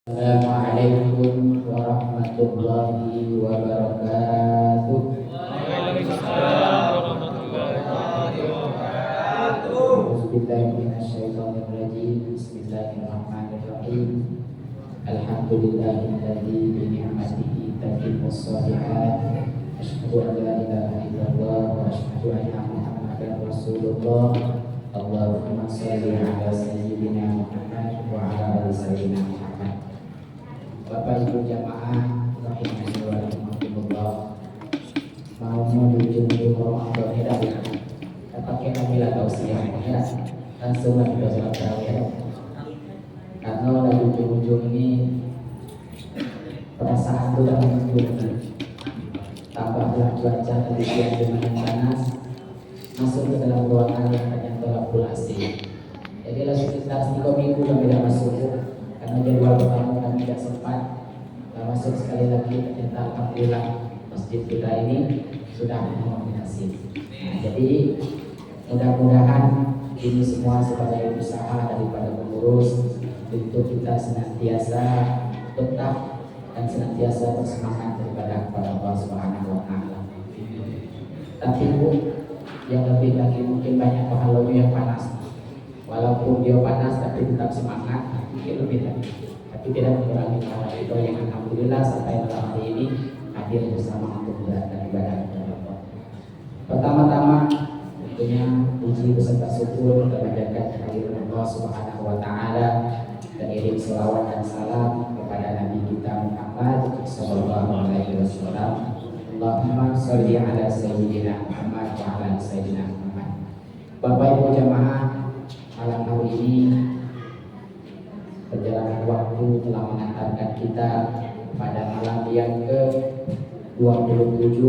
Assalamualaikum warahmatullahi wabarakatuh. Waalaikumsalam warahmatullahi wabarakatuh. Bismillahirrahmanirrahim. Bismillahirrahmanirrahim. Alhamdulillahilladzi bi ni'matihi tatimmus shalihat. Asyhadu an la ilaha illallah wa asyhadu anna Muhammadan Rasulullah. Allahumma shalli ala sayyidina Muhammad wa ala ali sayyidina Muhammad. Bapak Ibu jamaah rahimani wa rahimakumullah. Mau menuju Ramadan ya. Pakai kamilah tausiah ya. Langsung kita sholat tarawih. Karena dari ujung-ujung ini perasaan sudah menunjukkan. Tambahlah cuaca dari siang lumayan panas. Masuk ke dalam ruangan yang banyak terpopulasi. Jadi langsung kita 3 minggu kami tidak masuk. Karena jadwal pertama kami tidak sempat masuk sekali lagi. Ternyata alhamdulillah masjid kita ini sudah mendominasi. Jadi mudah-mudahan ini semua sebagai usaha daripada pengurus untuk kita senantiasa tetap dan senantiasa bersemangat daripada kepada Allah Subhanahu wa taala. Tapi Bu, yang lebih lagi mungkin banyak pahalanya yang panas. Walaupun dia panas tapi tetap semangat, mungkin lebih lagi. Tapi tidak mengurangi pahala itu yang alhamdulillah sampai malam hari ini hadir bersama untuk menjalankan ibadah kepada Allah. Pertama-tama tentunya puji beserta syukur kepada kehadiran Allah Subhanahu wa taala dan iring selawat dan salam kepada Nabi kita Muhammad sallallahu alaihi wasallam. Allahumma sholli ala sayyidina Muhammad wa ala sayyidina Muhammad. Bapak Ibu jamaah, malam hari ini perjalanan waktu telah mengantarkan kita pada malam yang ke-27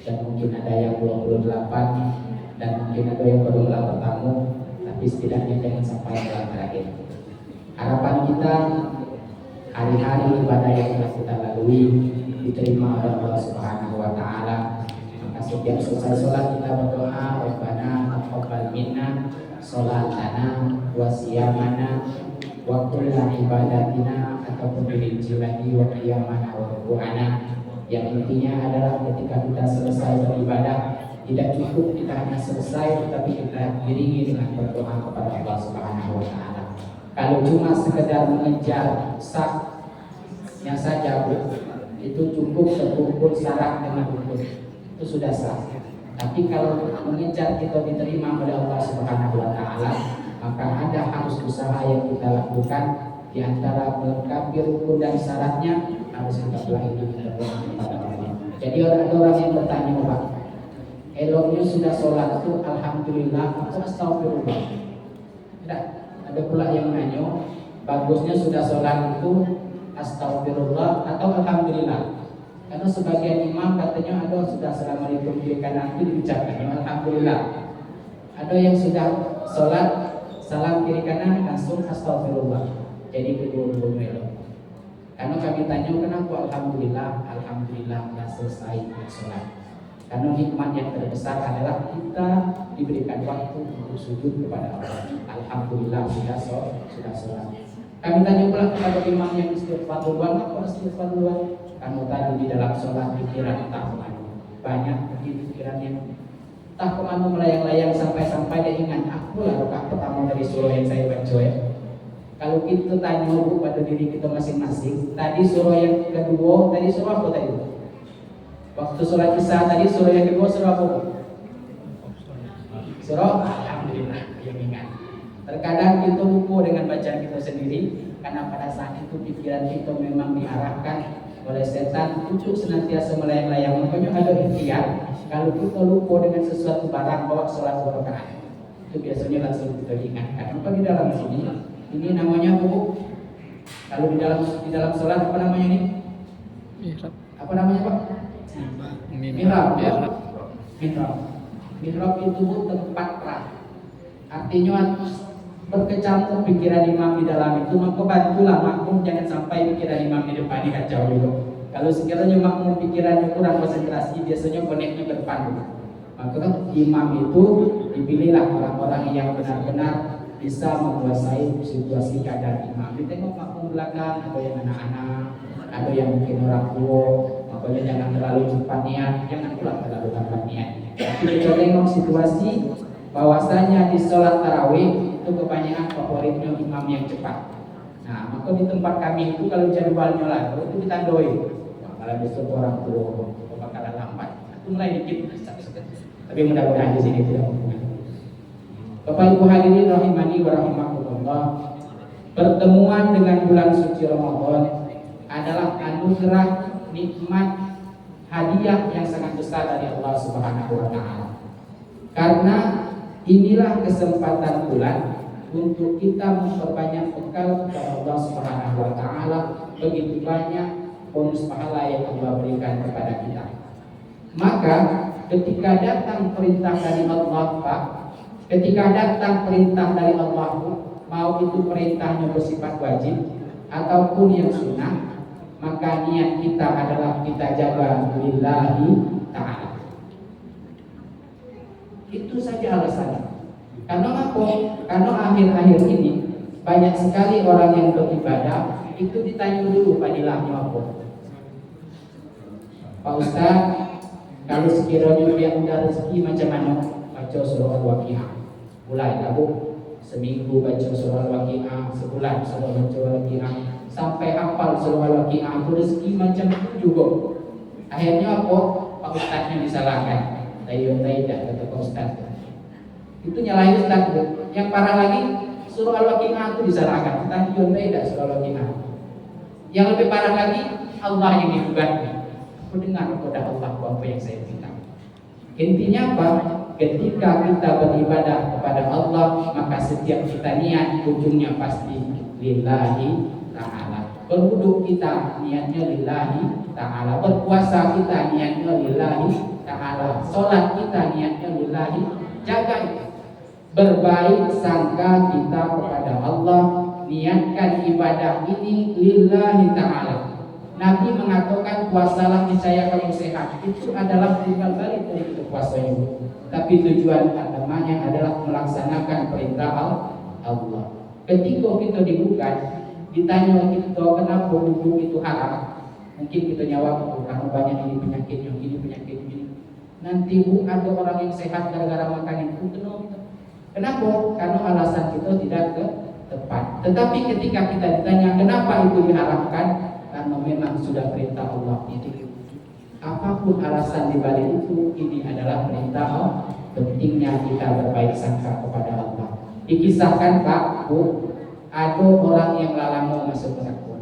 dan mungkin ada yang 28 dan mungkin ada yang baru malam bertamu, tapi setidaknya jangan sampai malam terakhir. Harapan kita hari-hari ibadah yang telah kita lalui diterima oleh Allah Subhanahu wa taala. Maka setiap selesai sholat kita berdoa, Rabbana taqabbal minna sholatana wa siyamana wa kulla ibadatina ataupun birinci wa qiyamana wa ruku'ana. Yang intinya adalah ketika kita selesai beribadah, tidak cukup kita hanya selesai, tetapi kita iringi dengan berdoa kepada Allah Subhanahu wa taala. Kalau cuma sekedar mengejar saknya saja, itu cukup terukur syarat dengan rukun, itu sudah sah. Tapi kalau mengejar kita diterima oleh Allah Subhanahu wa taala, maka ada harus usaha yang kita lakukan. Di antara melengkapi rukun dan syaratnya harus kita pelajari kepada Allah. Jadi ada orang yang bertanya, Pak, eloknya sudah sholat itu alhamdulillah atau astagfirullah? Tidak. Ada pula yang nanya, bagusnya sudah sholat itu astagfirullah atau alhamdulillah? Karena sebagian imam katanya ada sudah assalamualaikum kiri kanan itu diucapkan alhamdulillah. Ada yang sudah sholat salam kiri kanan langsung astagfirullah. Jadi kedua-dua elok. Karena kami tanya kenapa alhamdulillah sudah selesai sholat. Karena nikmat yang terbesar adalah kita diberikan waktu untuk sujud kepada Allah. Alhamdulillah sudah sholat. Kami tanya pula kepada imam yang istighfar duluan, apa istighfar duluan? Karena tadi di dalam sholat pikiran tak kemana. Banyak pikiran yang tak kemana melayang-layang sampai dia ingat aku lah rakaat pertama dari surah yang saya baca ya. Kalau kita tanya pada diri kita masing-masing, tadi surah yang kedua, tadi surah apa tadi? Waktu sholat isya tadi surah yang kedua surah apa? Surah alhamdulillah yang ingat. Terkadang kita lupa dengan bacaan kita sendiri karena pada saat itu pikiran kita memang diarahkan oleh setan untuk senantiasa melayang-layang. Makanya ada ikhtiar kalau kita lupa dengan sesuatu barang bawa sholat rakaat. Itu biasanya langsung kita ingatkan. Maka di dalam sini ini namanya apa? Kalau di dalam sholat apa namanya ini? Apa namanya Pak? Mihrab. Mihrab itu tempat terang. Artinya berkecamuk pikiran imam di dalam itu, maka bantulah makmum jangan sampai pikiran imam di depan dikacau dulu. Kalau sekiranya makmum pikirannya kurang konsentrasi, biasanya koneknya ke depan dulu. Maka imam itu dipilihlah orang-orang yang benar-benar bisa menguasai situasi keadaan imam. Ditengok makmum di belakang, ada yang anak-anak, ada yang mungkin orang tua. Makanya jangan terlalu cepat niat, jangan pula terlalu lambat niat. Tapi kita tengok situasi bahwasanya di sholat tarawih itu kebanyakan favoritnya imam yang cepat. Nah, maka di tempat kami itu kalau jadwalnya lalu itu ditandoi. Kalau besok orang tua bakalan lambat, itu mulai dikit. Tapi mudah-mudahan di sini tidak mungkin. Bapak Ibu hadirin rahimani wa rahimakumullah, pertemuan dengan bulan suci Ramadan adalah anugerah, nikmat, hadiah yang sangat besar dari Allah Subhanahu wa taala. Karena inilah kesempatan bulan untuk kita memperbanyak bekal kepada Allah Subhanahu wa taala. Begitu banyak bonus pahala yang Allah berikan kepada kita. Maka ketika datang perintah dari Allah, Pak, ketika datang perintah dari Allah, mau itu perintahnya bersifat wajib ataupun yang sunnah, maka niat kita adalah kita jaga lillahi ta'ala. Itu saja alasannya. Karena apa? Karena akhir-akhir ini banyak sekali orang yang beribadah itu ditanya dulu padilahnya apa. Pak Ustaz, kalau sekiranya dia udah rezeki macam mana? Baca surah Al-Waqiah. Mulai tahu seminggu baca surah Al-Waqiah, sebulan surah baca Al-Waqiah, sampai hafal surah Al-Waqiah. Itu rezeki macam itu juga. Akhirnya apa? Pak Ustaznya disalahkan. Tidak kata Pak Ustaz. Itu nyalahin Ustaz. Yang parah lagi surah Al-Waqiah itu disalahkan. Tidak surah Al-Waqiah. Yang lebih parah lagi Allah yang digugat. Aku dengar kepada Allah apa yang saya minta. Intinya apa? Ketika kita beribadah kepada Allah, maka setiap kita niat ujungnya pasti lillahi ta'ala. Berwudu kita niatnya lillahi ta'ala. Berpuasa kita niatnya lillahi ta'ala. Sholat kita niatnya lillahi. Jaga itu. Berbaik sangka kita kepada Allah, niatkan ibadah ini lillahi ta'ala. Nabi mengatakan puasalah niscaya kamu sehat. Itu adalah tinggal balik dari itu puasanya. Tapi tujuan utamanya adalah melaksanakan perintah Allah. Ketika kita dibuka, ditanya kita kenapa wudhu itu haram, mungkin kita jawab karena banyak ini penyakit yang ini penyakit ini. Nanti ada orang yang sehat gara-gara makan itu. Kenapa? Karena alasan kita tidak tepat. Tetapi ketika kita ditanya kenapa itu diharamkan, karena memang sudah perintah Allah itu. Apapun alasan dibalik itu, ini adalah perintah Allah. Pentingnya kita berbaik sangka kepada Allah. Dikisahkan Pak, Bu, ada orang yang lalamo masuk neraka.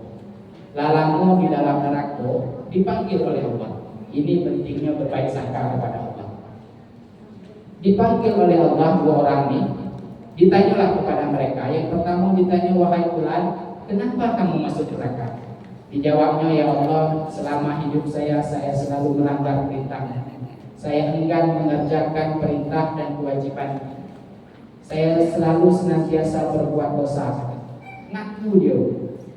Lalamo di dalam neraka dipanggil oleh Allah. Ini pentingnya berbaik sangka kepada Allah. Dipanggil oleh Allah dua orang ini. Ditanyalah kepada mereka. Yang pertama ditanya, wahai fulan, kenapa kamu masuk neraka? Dijawabnya, ya Allah, selama hidup saya selalu melanggar perintah. Saya enggan mengerjakan perintah dan kewajiban. Saya selalu senantiasa berbuat dosa. Ngaku dia,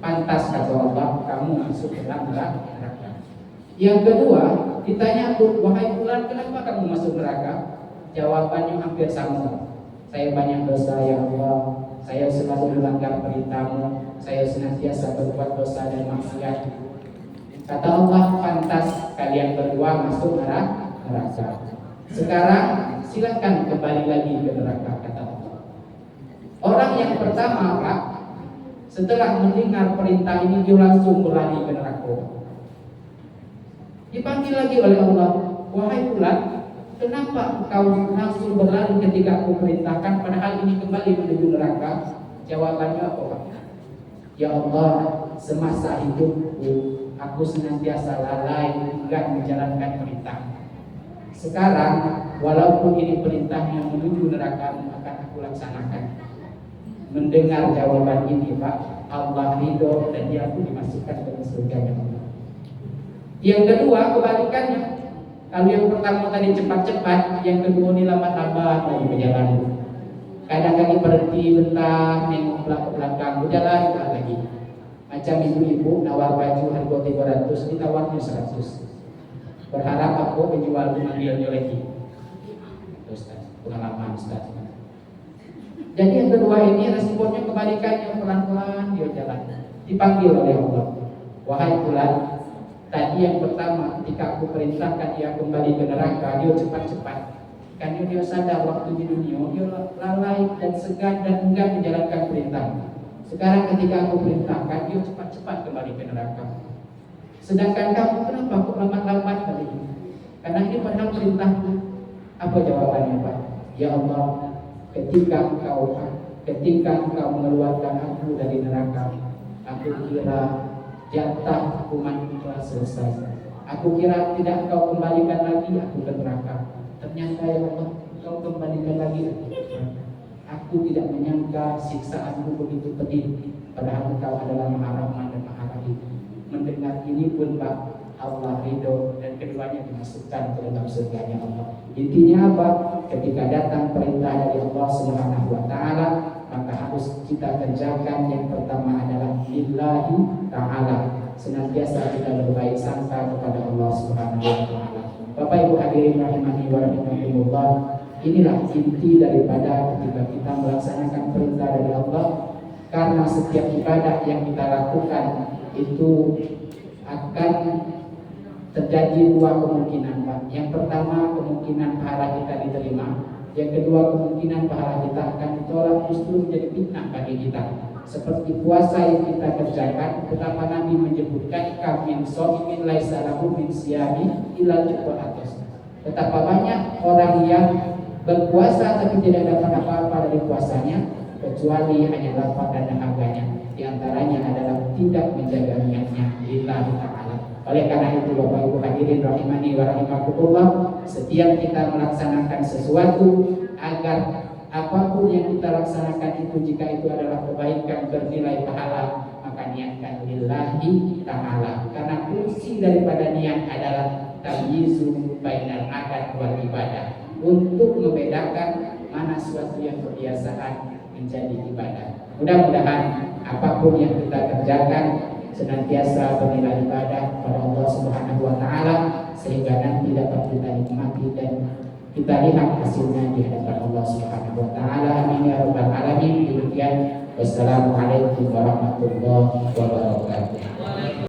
pantas kata Allah, kamu masuk ke dalam neraka. Yang kedua, ditanya, wahai fulan, kenapa kamu masuk neraka? Jawabannya hampir sama. Saya banyak dosa ya Allah. Saya selalu melanggar perintahmu. Saya senantiasa berbuat dosa dan maksiat. Kata Allah, pantas kalian berdua masuk neraka. Sekarang silakan kembali lagi ke neraka, kata Allah. Orang yang pertama, Pak, setelah mendengar perintah ini dia langsung berlari ke neraka. Dipanggil lagi oleh Allah, wahai fulan, kenapa engkau langsung berlari ketika aku perintahkan, padahal ini kembali menuju neraka? Jawabannya apa, Pak? Ya Allah, semasa hidupku aku senantiasa lalai enggan menjalankan perintah. Sekarang walaupun ini perintahnya menuju neraka, akan aku laksanakan. Mendengar jawaban ini, Pak, Allah ridho dan dia pun dimasukkan ke surganya. Yang kedua kebalikannya. Kalau yang pertama tadi cepat-cepat, yang kedua ini lambat-lambat lagi berjalan. Kadang-kadang berhenti bentar, nengok ke belakang, berjalan lagi. Macam ibu-ibu nawar baju harga 300, ditawarnya 100. Berharap aku penjual memanggilnya lagi. Ustaz, pengalaman Ustaz. Jadi yang kedua ini responnya kebalikannya, pelan-pelan dia jalan. dipanggil oleh Allah. Wahai fulan, tadi yang pertama ketika aku perintahkan dia kembali ke neraka, dia cepat-cepat. Karena dia sadar waktu di dunia dia lalai dan segan dan enggan menjalankan perintah. Sekarang ketika aku perintahkan, dia cepat-cepat kembali ke neraka. Sedangkan kamu kenapa kok lambat-lambat kali ini? Karena ini padahal perintahku. Apa jawabannya, Pak? Ya Allah, ketika engkau mengeluarkan aku dari neraka, aku kira jatah hukuman itu telah selesai. Aku kira tidak engkau kembalikan lagi aku ke neraka. Ternyata ya Allah, engkau kembalikan lagi aku ke neraka. Aku tidak menyangka siksaanmu begitu pedih, padahal engkau adalah Maha Rahman dan Maha Rahim. Mendengar ini pun Pak, Allah ridho dan keduanya dimasukkan ke dalam surganya Allah. Intinya apa? Ketika datang perintah dari Allah Subhanahu wa taala, maka harus kita kerjakan. Yang pertama adalah lillahi ta'ala, senantiasa kita berbaik sangka kepada Allah Subhanahu wa taala. Bapak Ibu hadirin rahimani wa rahimakumullah, inilah inti daripada ketika kita melaksanakan perintah dari Allah. Karena setiap ibadah yang kita lakukan itu akan terjadi dua kemungkinan, Pak. Yang pertama, kemungkinan pahala kita diterima. Yang kedua, kemungkinan pahala kita akan ditolak, justru menjadi fitnah bagi kita. Seperti puasa yang kita kerjakan, betapa Nabi menyebutkan kamin so'imin laisa lahu min siyami ilal jubahatus. Betapa banyak orang yang berpuasa tapi tidak dapat apa-apa dari puasanya kecuali hanya lapar dan dahaganya. Di antaranya adalah tidak menjaga niatnya lillahi ta'ala. Oleh karena itu Bapak Ibu hadirin rahimani wa rahimakumullah, setiap kita melaksanakan sesuatu, agar apapun yang kita laksanakan itu, jika itu adalah kebaikan bernilai pahala, maka niatkan lillahi ta'ala. Karena fungsi daripada niat adalah tamyizu bainal adat wal ibadah, untuk membedakan mana suatu yang kebiasaan menjadi ibadah. Mudah-mudahan apapun yang kita kerjakan senantiasa bernilai ibadah kepada Allah Subhanahu wa taala, sehingga nanti dapat kita nikmati dan kita lihat hasilnya di hadapan Allah Subhanahu wa taala. Amin ya rabbal alamin. Demikian, wassalamualaikum warahmatullahi wabarakatuh.